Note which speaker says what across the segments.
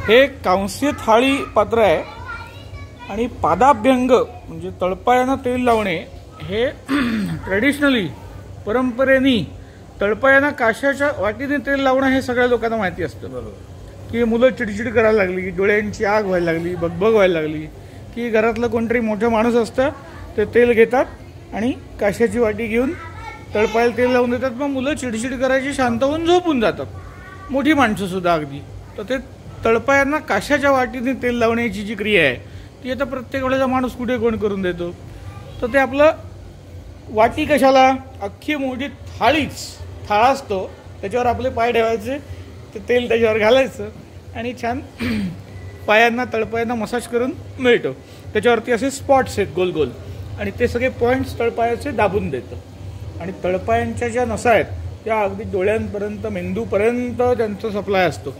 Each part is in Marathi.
Speaker 1: हे कांस्य थाळी पात्र आहे आणि पादाभ्यंग म्हणजे तळपायांना तेल लावणे हे ट्रेडिशनली परंपरेने तळपायांना काशाच्या वाटीने तेल लावणं हे सगळ्या लोकांना माहिती असतं. बरोबर की मुलं चिडचिड करायला लागली, डोळ्यांची आग व्हायला लागली, बगबग व्हायला लागली की घरातलं कोणतरी मोठं माणूस असतं ते तेल घेतात आणि काशाची वाटी घेऊन तळपायाला तेल लावून देतात. मग मुलं चिडचिड करायची, शांत होऊन झोपून जातात, मोठी माणसं सुद्धा अगदी. तर ते तळपायांना काशाच्या वाटीने तेल लावण्याची जी क्रिया आहे ती आता प्रत्येक वेळेला माणूस कुठे कोण करून देतो. तर ते आपलं वाटी कशाला, अख्खी मोठी थाळा असतो, त्याच्यावर आपले पाय ठेवायचे, ते तेल त्याच्यावर घालायचं आणि छान पायांना तळपायांना मसाज करून मिळतो. त्याच्यावरती असे स्पॉट्स आहेत गोल गोल आणि ते सगळे पॉईंट्स तळपायाचे दाबून देतं. आणि तळपायांच्या ज्या नसा आहेत त्या अगदी डोळ्यांपर्यंत, मेंदूपर्यंत त्यांचा सप्लाय असतो.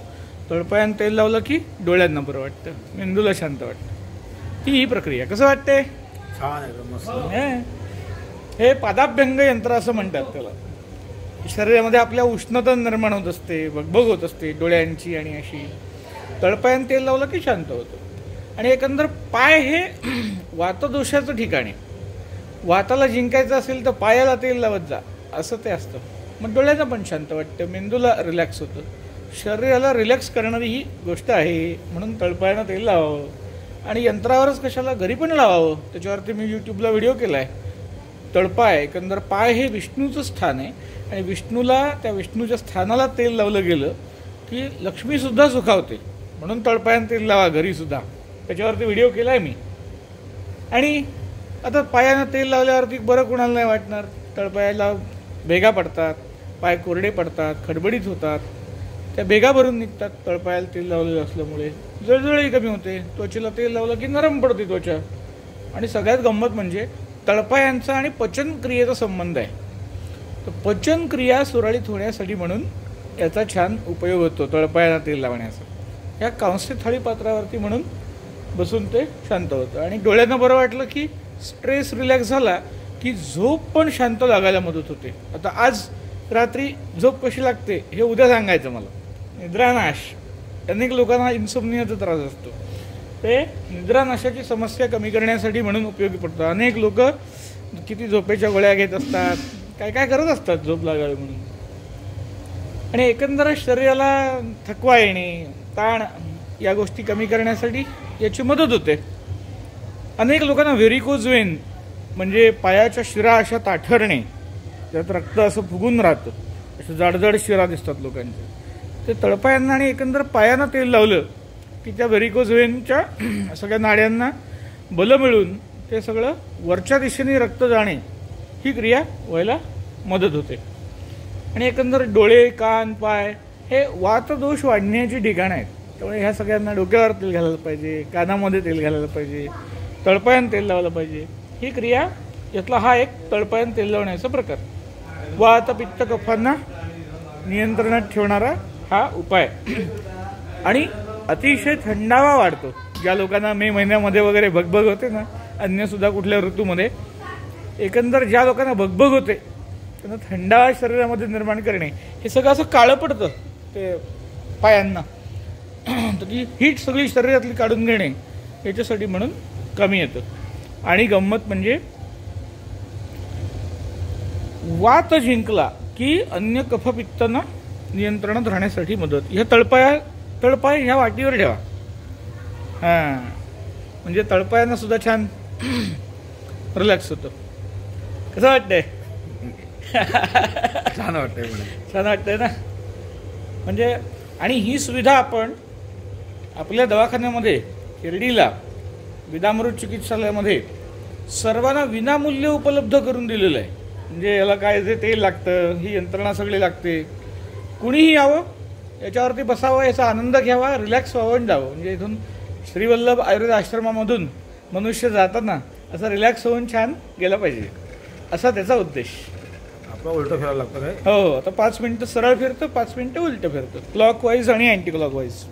Speaker 1: तळपायांना तेल लावलं की डोळ्यांना बरं वाटतं, मेंदूला शांत वाटतं. ही प्रक्रिया कसं वाटते?
Speaker 2: छान आहे.
Speaker 1: हे पादाभ्यंग यंत्र असं म्हणतात त्याला. शरीरामध्ये आपल्या उष्णता निर्माण होत असते, बगबग होत असते डोळ्यांची आणि अशी. तळपायांना तेल लावलं की शांत होतं. आणि एकंदर पाय हे वातदोषाचं ठिकाण आहे. वाताला जिंकायचं असेल तर पायाला तेल लावत जा असं ते असतं. मग डोळ्यांना पण शांत वाटतं, मेंदूला रिलॅक्स होतं, शरीराला रिलॅक्स करणारी ही गोष्ट आहे. म्हणून तळपायांना तेल लावावं. आणि यंत्रावरच कशाला, घरी पण लावावं. त्याच्यावरती मी यूट्यूबला व्हिडिओ केला आहे. तळपाय एकंदर पाय हे विष्णूचं स्थान आहे आणि विष्णूला, त्या विष्णूच्या स्थानाला तेल लावलं गेलं की लक्ष्मीसुद्धा सुखावते. म्हणून तळपायांना तेल लावा घरीसुद्धा. त्याच्यावरती व्हिडिओ केला आहे मी. आणि आता पायानं तेल लावल्यावरती बरं कोणाला नाही वाटणार. तळपायाला भेगा पडतात, पाय कोरडे पडतात, खडबडीत होतात, त्या भेगा भरून निघतात तळपायाला तेल लावलेलं असल्यामुळे. जळजळही कमी होते, त्वचेला तेल लावलं की नरम पडते त्वचा. आणि सगळ्यात गंमत म्हणजे तळपायांचा आणि पचनक्रियेचा संबंध आहे. तर पचनक्रिया सुरळीत होण्यासाठी म्हणून याचा छान उपयोग होतो तळपायांना तेल लावण्याचा. या कांस्य थाळी पात्रावरती म्हणून बसून ते शांत होतं. आणि डोळ्यांना बरं वाटलं की स्ट्रेस रिलॅक्स झाला की झोप पण शांत लागायला मदत होते. आता आज रात्री झोप कशी लागते हे उद्या सांगायचं मला. निद्रानाश, अनेक लोकांना इन्सोम्नियाचा त्रास असतो, ते निद्रानाशाची समस्या कमी करण्यासाठी म्हणून उपयोगी पडतं. अनेक लोक किती झोपेच्या गोळ्या घेत असतात, काय काय करत असतात झोप लागावी म्हणून. आणि एकंदर शरीराला थकवा येणे, ताण या गोष्टी कमी करण्यासाठी याची मदत होते. अनेक लोकांना व्हेरिकोज वेन म्हणजे पायाच्या शिरा अशा ताठरणे, त्यात रक्त असं फुगून राहतं, असं जाडजाड शिरा दिसतात लोकांचे. ते तळपायांना आणि एकंदर पायांना तेल लावलं की त्या व्हेरिकोज वेनच्या सगळ्या नाड्यांना बल मिळून ते सगळं वरच्या दिशेने रक्त जाणे ही क्रिया व्हायला मदत होते. आणि एकंदर डोळे, कान, पाय हे वातदोष वाढण्याची ठिकाणं आहेत. त्यामुळे ह्या सगळ्यांना डोक्यावर तेल घालायला पाहिजे, कानामध्ये तेल घालायला पाहिजे, तळपायांना तेल लावलं पाहिजे. ही क्रिया, यातला हा एक तळपायांना तेल लावण्याचा प्रकार. वात, पित्त, कफांना नियंत्रणात ठेवणारा हा उपाय. आणि अतिशय थंडावा वाढतो. ज्या लोकांना मे महिन्यामध्ये वगैरे भगभग होते ना, अन्यसुद्धा कुठल्या ऋतूमध्ये, एकंदर ज्या लोकांना भगभग होते त्यांना थंडावा शरीरामध्ये निर्माण करणे, हे सगळं असं काळं पडतं ते पायांना. तर ती हीट सगळी शरीरातली काढून घेणे याच्यासाठी म्हणून कमी येतं. आणि गंमत म्हणजे वात जिंकला की अन्य कफपित्तांना नियंत्रणात राहण्यासाठी मदत. ह्या तळपाय ह्या वाटीवर ठेवा. हां, म्हणजे तळपायांना सुद्धा छान रिलॅक्स होतं. कसं वाटतंय?
Speaker 2: छान वाटतंय.
Speaker 1: छान वाटतंय ना. म्हणजे आणि ही सुविधा आपण आपल्या दवाखान्यामध्ये, शिर्डीला विनामृत चिकित्सालयामध्ये सर्वांना विनामूल्य उपलब्ध करून दिलेलं आहे. म्हणजे याला काय जे तेल लागतं, ही यंत्रणा सगळी लागते, कुणीही यावं, याच्यावरती बसावं, याचा आनंद घ्यावा, रिलॅक्स व्हावं आणि जावं. म्हणजे इथून श्रीवल्लभ आयुर्वेद आश्रमामधून मनुष्य जाताना असं रिलॅक्स होऊन छान गेला पाहिजे, असा त्याचा उद्देश.
Speaker 2: आपला उलटं फिरायला लागतं काय?
Speaker 1: हो, आता 5 मिनिटं सरळ फिरतं, 5 मिनिटं उलटं फिरतं, क्लॉकवाईज आणि अँटी क्लॉकवाईज.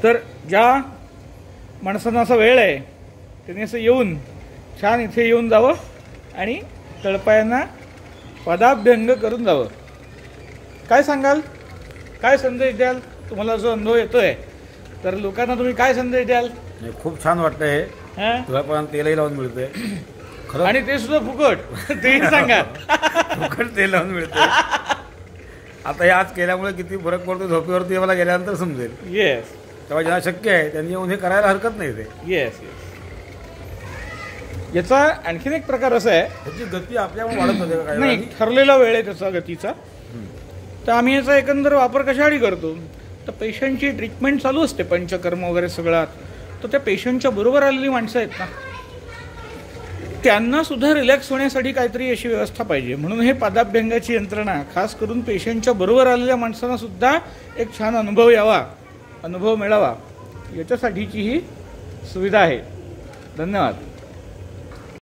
Speaker 1: तर ज्या माणसांना असा वेळ आहे त्यांनी असं येऊन छान इथे येऊन जावं आणि तळपायांना पदाभ्यंग करून जावं. काय सांगाल? काय संदेश द्याल? तुम्हाला जो अनुभव येतोय तर लोकांना तुम्ही काय संदेश द्याल?
Speaker 2: नाही, खूप छान वाटतं हे.
Speaker 1: हां?
Speaker 2: तुला तेलही लावून मिळतंय खरं.
Speaker 1: आणि ते सुद्धा फुकट तेही सांगा.
Speaker 2: फुकट तेल लावून मिळतंय. आता हे आज केल्यामुळे किती फरक पडतो झोपेवरती मला गेल्यानंतर समजेल.
Speaker 1: येस
Speaker 2: तेव्हा ज्यांना शक्य आहे त्यांनी येऊन हे करायला हरकत नाही. ते
Speaker 1: येस येस. याचा आणखीन एक प्रकार असा आहे,
Speaker 2: त्याची गती आपल्यामुळे वाढत होते का काही
Speaker 1: नाही
Speaker 2: वेळानी?
Speaker 1: ठरलेला वेळ आहे त्याचा गतीचा. तर आम्ही याचा एकंदर वापर कशासाठी करतो, तर पेशंटची ट्रीटमेंट चालू असते, पंचकर्म वगैरे सगळं. तर त्या पेशंटच्या बरोबर आलेली माणसं आहेत ना, त्यांना सुद्धा रिलॅक्स होण्यासाठी काहीतरी अशी व्यवस्था पाहिजे. म्हणून हे पादाभ्यंगाची यंत्रणा खास करून पेशंटच्या बरोबर आलेल्या माणसांना सुद्धा एक छान अनुभव यावा, अनुभव मिळावा याच्यासाठीची ही सुविधा आहे. धन्यवाद.